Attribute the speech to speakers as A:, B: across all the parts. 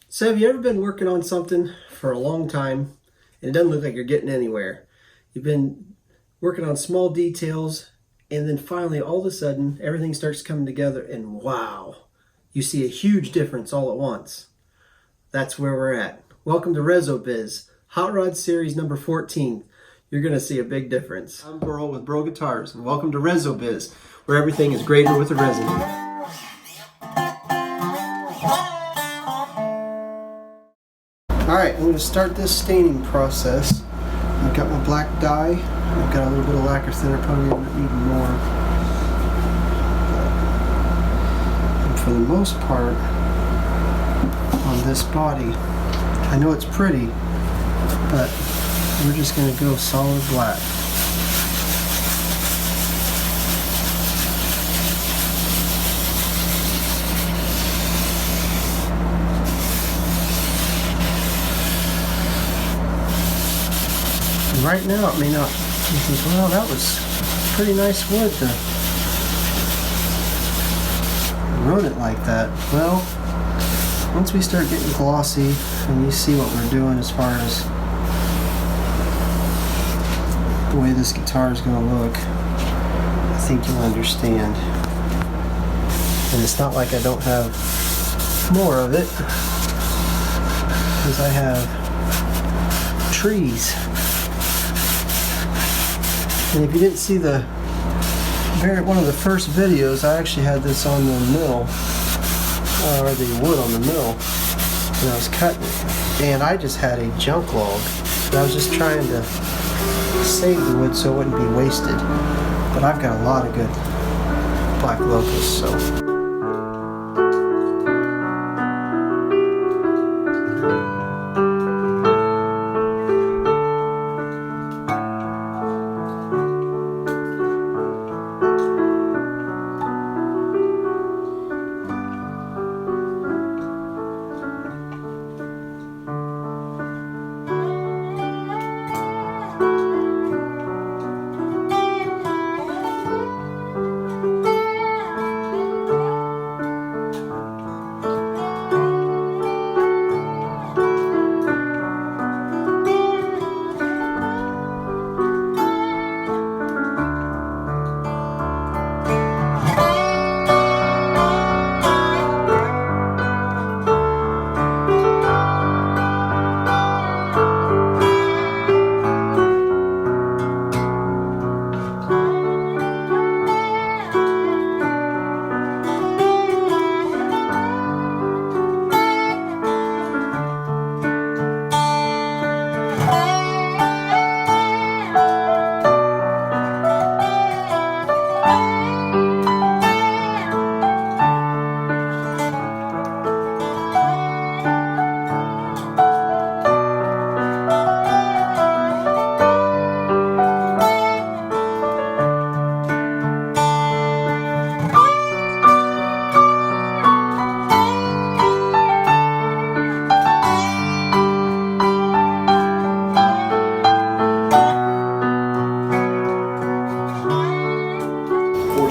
A: So have you ever been working on something for a long time and it doesn't look like you're getting anywhere? You've been working on small details and then finally all of a sudden everything starts coming together and wow, you see a huge difference all at once. That's where we're at. Welcome to Reso Biz, HotRod Series number 14. You're going to see a big difference. I'm Byrl with Byrl Guitars and welcome to Reso Biz, where everything is greater with a resin. Alright, I'm going to start this staining process. I've got my black dye. I've got a little bit of lacquer thinner, probably need more. And for the most part, on this body, I know it's pretty, but we're just going to go solid black. Right now it may not, you think, well, that was pretty nice wood to ruin it like that. Well, once we start getting glossy and you see what we're doing as far as the way this guitar is going to look, I think you'll understand. And it's not like I don't have more of it, because I have trees. And if you didn't see one of the first videos, I actually had this on the mill, or the wood on the mill, and I was cutting it. And I just had a junk log. And I was just trying to save the wood so it wouldn't be wasted. But I've got a lot of good black locusts, so.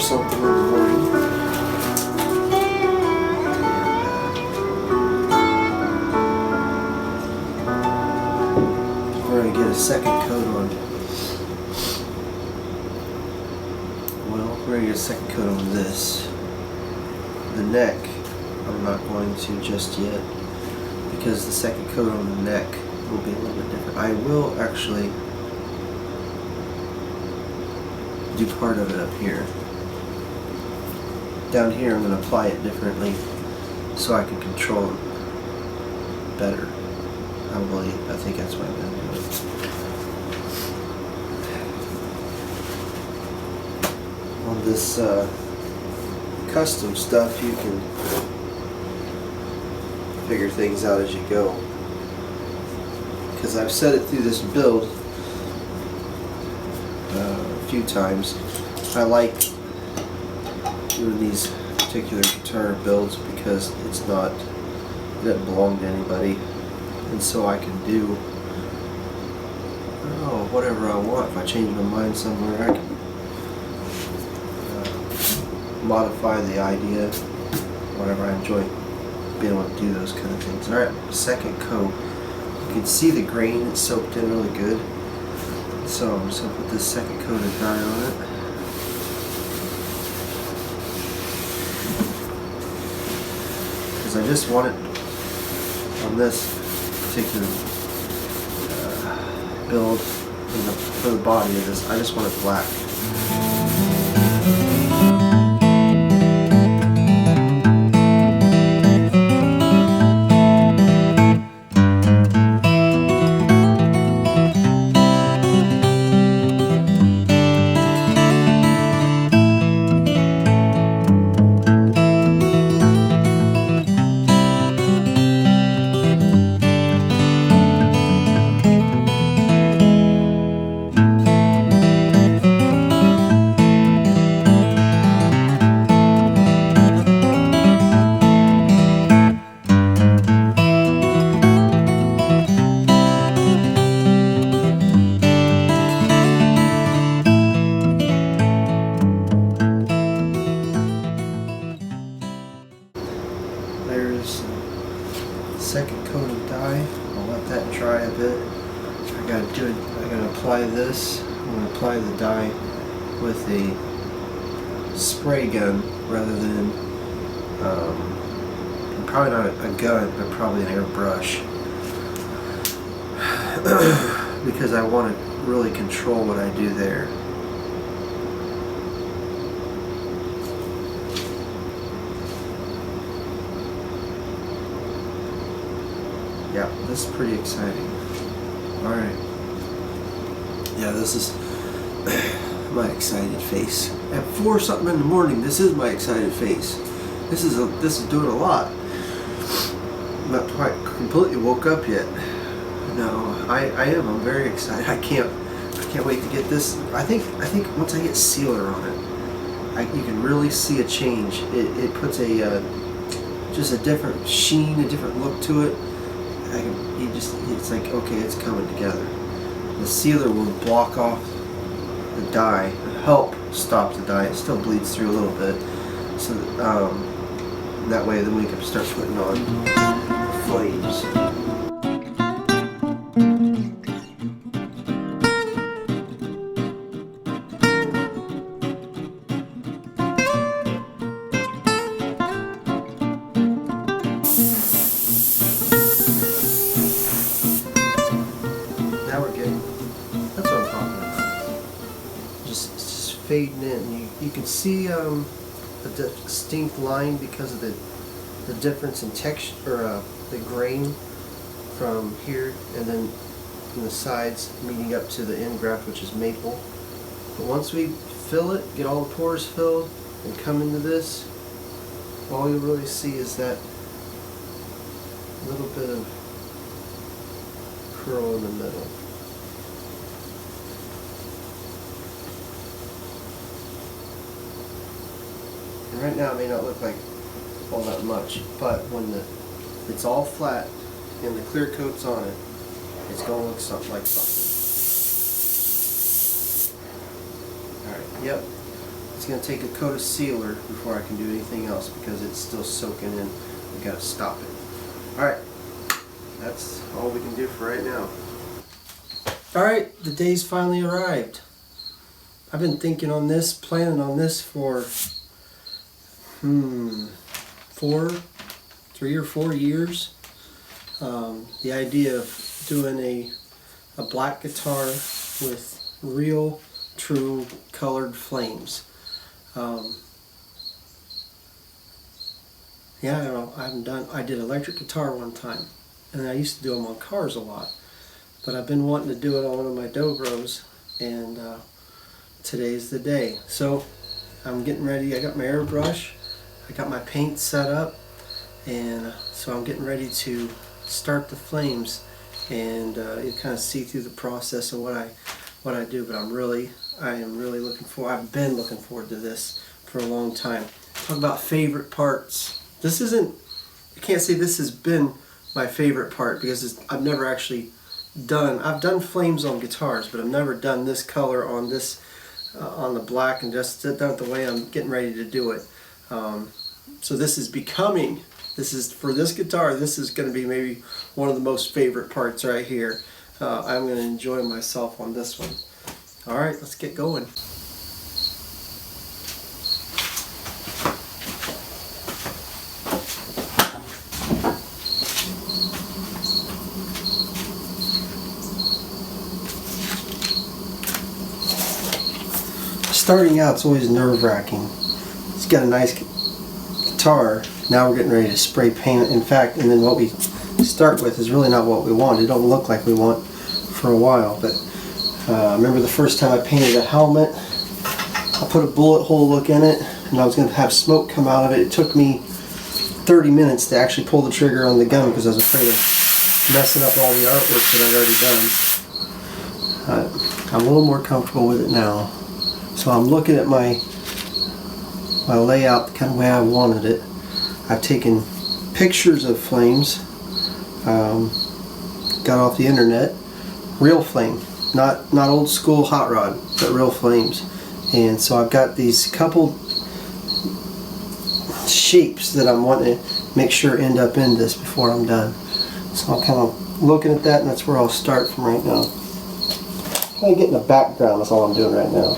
A: Something in the morning. We're going to get a second coat on. Well, we're going to get a second coat on this. The neck, I'm not going to just yet, because the second coat on the neck will be a little bit different. I will actually do part of it up here. Down here I'm going to apply it differently so I can control it better. I think that's what I'm going to do. On this custom stuff, you can figure things out as you go. Because I've said it through this build a few times, I like doing these particular guitar builds because it doesn't belong to anybody, and so I can do whatever I want. If I change my mind somewhere, I can modify the idea, whatever I enjoy be able to do those kind of things. Alright, second coat. You can see the grain, it's soaked in really good. So I'm just going to put this second coat of dye on it. Because I just want it on this particular build for the body of this, I just want it black. There's second coat of dye. I'll let that dry a bit. I gotta apply this. I'm gonna apply the dye with a spray gun rather than probably not a gun, but probably an airbrush. Because I want to really control what I do there. Yeah, this is pretty exciting. Alright. Yeah, this is my excited face. At 4 something in the morning, this is my excited face. This is doing a lot. I'm not quite completely woke up yet. No, I am. I'm very excited. I can't wait to get this. I think once I get sealer on it, you can really see a change. It puts just a different sheen, a different look to it. It's like, okay, it's coming together. The sealer will block off the dye, help stop the dye. It still bleeds through a little bit, so that way then we can start putting on flames. Now we're getting, that's what I'm talking about. Just fading in. You can see a distinct line because of the difference in texture, or the grain from here and then from the sides meeting up to the end graft, which is maple. But once we fill it, get all the pores filled, and come into this, all you'll really see is that little bit of curl in the middle. And right now it may not look like all that much, but when it's all flat and the clear coat's on it, it's going to look something like something. Alright, yep. It's going to take a coat of sealer before I can do anything else because it's still soaking in. We've got to stop it. Alright, that's all we can do for right now. Alright, the day's finally arrived. I've been thinking on this, planning on this for 3 or 4 years. The idea of doing a black guitar with real, true colored flames. Yeah, I don't know. I did electric guitar one time, and I used to do them on cars a lot. But I've been wanting to do it on one of my dobros, and today's the day. So I'm getting ready. I got my airbrush. I got my paint set up, and so I'm getting ready to start the flames, and you kind of see through the process of what I do. But I am really looking forward. I've been looking forward to this for a long time. Talk about favorite parts. I can't say this has been my favorite part because I've never actually I've done flames on guitars, but I've never done this color on this on the black, and just done it the way I'm getting ready to do it. So this is This is, for this guitar, this is going to be maybe one of the most favorite parts right here. I'm going to enjoy myself on this one. Alright, let's get going. Starting out, it's always nerve-wracking. It's got a nice guitar. Now we're getting ready to spray paint it. In fact, and then what we start with is really not what we want. It don't look like we want for a while. But I remember the first time I painted a helmet, I put a bullet hole look in it, and I was going to have smoke come out of it. It took me 30 minutes to actually pull the trigger on the gun because I was afraid of messing up all the artwork that I'd already done. I'm a little more comfortable with it now. So I'm looking at my layout the kind of way I wanted it. I've taken pictures of flames, got off the internet, real flame, not old school hot rod, but real flames. And so I've got these couple shapes that I'm wanting to make sure end up in this before I'm done. So I'm kind of looking at that, and that's where I'll start from right now. Kind of getting a background, that's all I'm doing right now.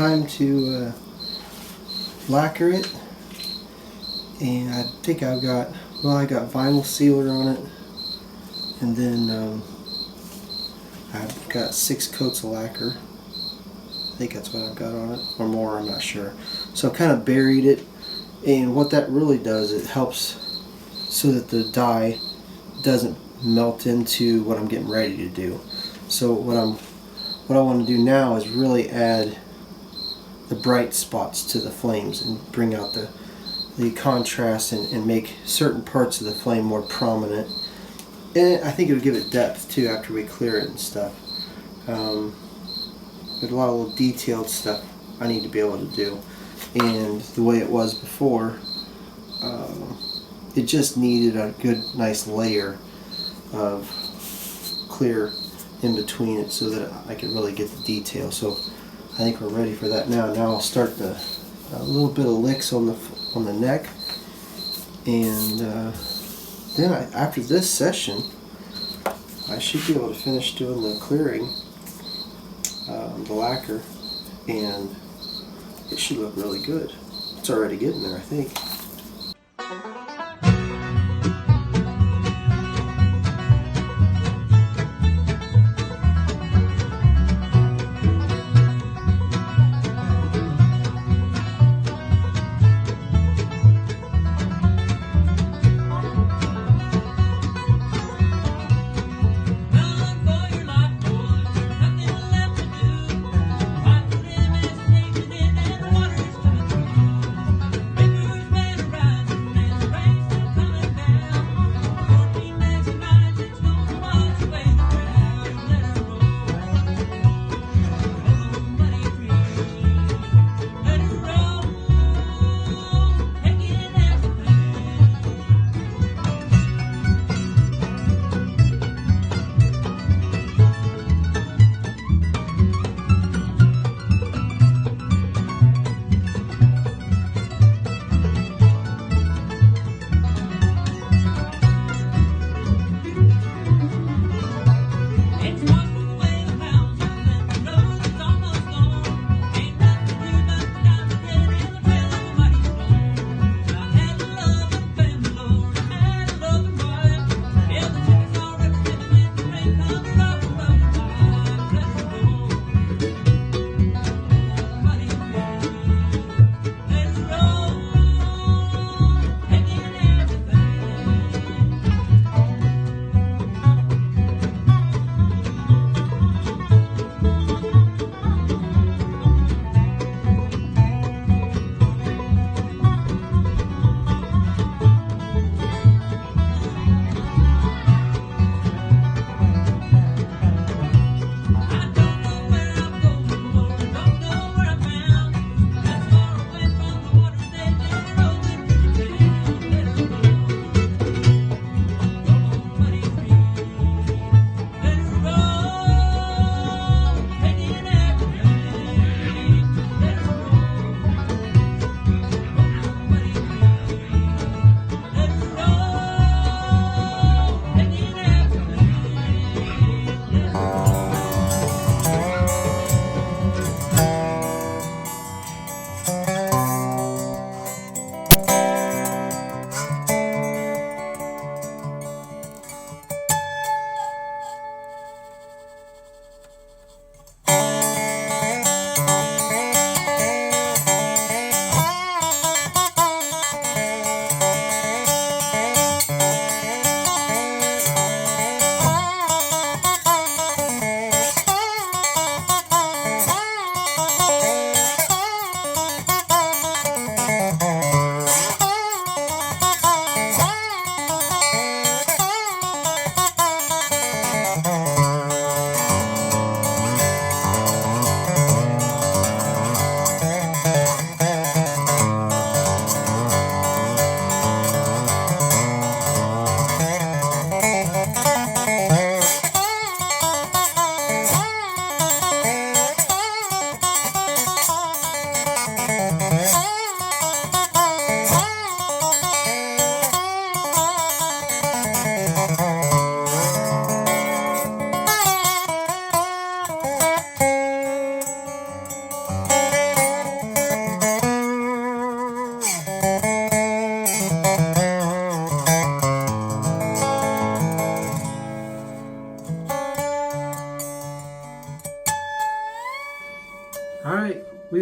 A: time to lacquer it, and I think I've got, well, I got vinyl sealer on it, and then I've got 6 coats of lacquer think that's what I've got on it, or more, I'm not sure. So I kind of buried it, and what that really does, it helps so that the dye doesn't melt into what I'm getting ready to do. So what I want to do now is really add the bright spots to the flames and bring out the contrast and make certain parts of the flame more prominent. And I think it'll give it depth too after we clear it and stuff. There's a lot of little detailed stuff I need to be able to do. And the way it was before, it just needed a good, nice layer of clear in between it so that I could really get the detail. So I think we're ready for that now. Now I'll start a little bit of licks on the neck, and then after this session, I should be able to finish doing the clearing, the lacquer, and it should look really good. It's already getting there, I think.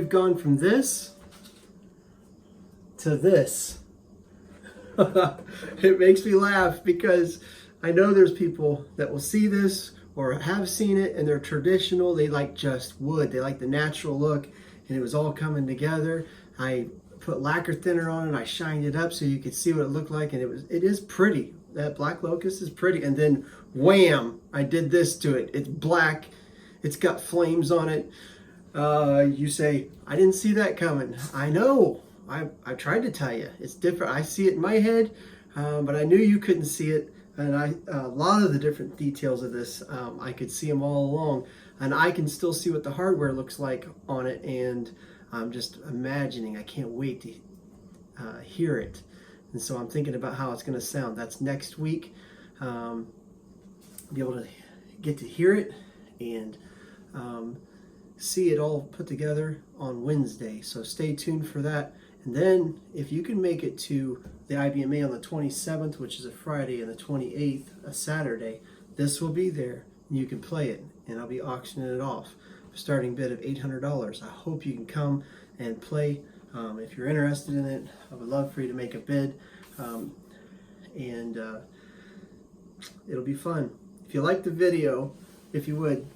A: I've gone from this to this. It makes me laugh because I know there's people that will see this or have seen it and they're traditional. They like just wood. They like the natural look, and it was all coming together. I put lacquer thinner on it. I shined it up so you could see what it looked like, and it is pretty. That black locust is pretty. And then wham, I did this to it. It's black. It's got flames on it. You say, I didn't see that coming. I know. I tried to tell you. It's different. I see it in my head, but I knew you couldn't see it. And a lot of the different details of this, I could see them all along. And I can still see what the hardware looks like on it. And I'm just imagining. I can't wait to hear it. And so I'm thinking about how it's going to sound. That's next week. Be able to get to hear it and see it all put together on Wednesday. So stay tuned for that. And then if you can make it to the IBMA on the 27th, which is a Friday, and the 28th, a Saturday, this will be there. And you can play it, and I'll be auctioning it off. Starting bid of $800. I hope you can come and play. If you're interested in it, I would love for you to make a bid, and it'll be fun. If you like the video, if you would,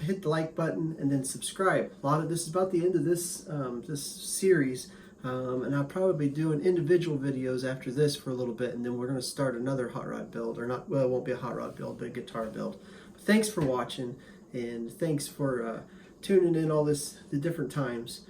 A: hit the like button and then subscribe. This is about the end of this this series, and I'll probably be doing individual videos after this for a little bit, and then we're going to start another hot rod build, or not. Well, it won't be a hot rod build, but a guitar build. But thanks for watching, and thanks for tuning in all the different times.